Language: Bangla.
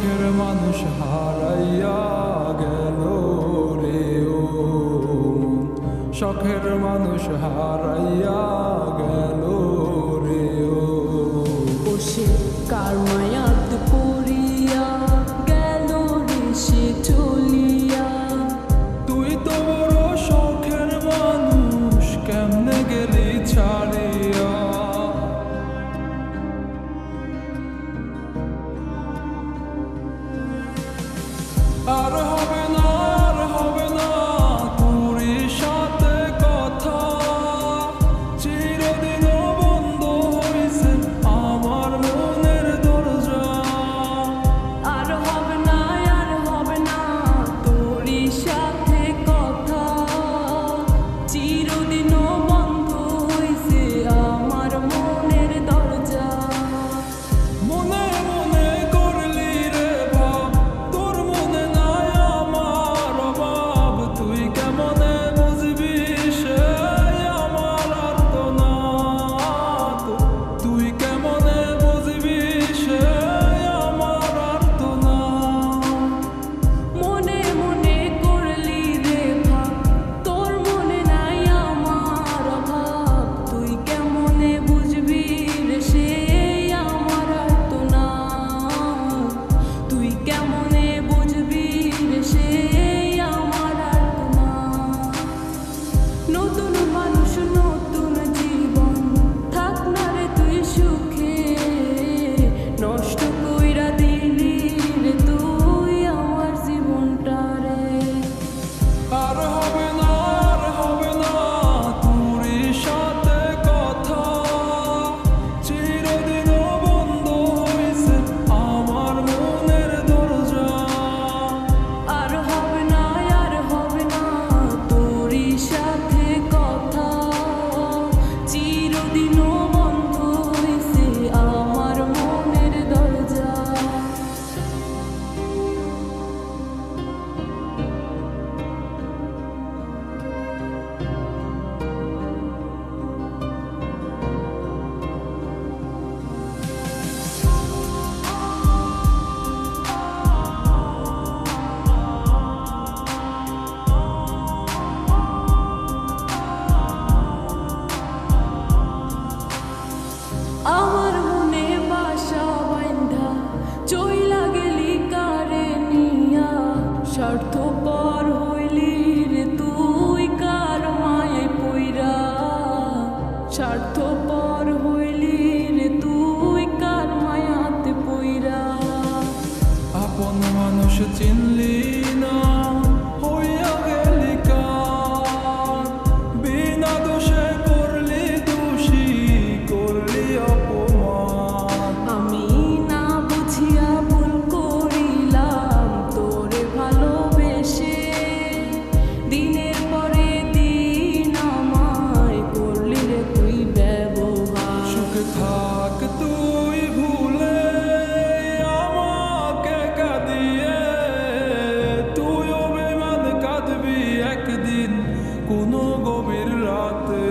শখের মানুষ হারাইয়া গেল রে ও শখের মানুষ হারাইয়া গেল রে ও বসে কার মায়াত পড়িয়া গেল রে সে চলিয়া। তুই তো বড় শখের মানুষ কেমনে গেলি ছাড়িয়া। আর হবে না আর হবে না তোর সাথে কথা, চিরদিনও বন্ধ হইছে আমার মনের দরজা। আর হবে না আর হবে না তোর সাথে কথা, চিরদিনও বন্ধ হইছে আমার মনের দরজা। মনে মনে করলি রে ভাব তোর মনে নাই আমার অভাব, তুই কেমনে বুঝবি সে আমার আর্তনাদ, তুই কেমনে বুঝবি সে আমার আর্তনাদ। মনে মনে করলি রে ভাব তোর মনে নাই আমার অভাব, তুই কেমনে বুঝবি রে সে আমার আর্তনাদ, তুই কেমনে বুঝবি রে সে আমার আর্তনাদ। নতুন মানুষ নতুন জীবন থাক না রে তুই সুখে, নষ্ট কইরা দিলি রে তুই আমার জীবনটা রে। আর হবে না আর হবে না তোর সাথে কথা, চিরদিনও বন্ধ হইছে আমার মনের দরজা। আর হবে না আর হবে না তোর সাথে কথা, চিরদিনও বন্ধ হইছে আমার মনের দরজা। আমার মনে বাসা বাইন্ধা চইলা গেলি কারে নিয়া, স্বার্থপর হইলি রে তুই কার মায়ে পইরা, স্বার্থপর হইলি রে তুই কার মায়াতে পইরা। আপন মানুষ চিনলি না হইয়া গেলি কার, বিনা দোষে করলি দোষী করলি অপমান। আমি না বুঝিয়া ভুল করিলাম তোরে ভালোবেসে, দিনের পরে দিন আমায় করলি রে তুই ব্যবহার। সুখে থাক তুই ভুলে আমাকে কাঁদিয়ে, তুইও বেমান কাঁদবি একদিন কোনো গভীর রাতে।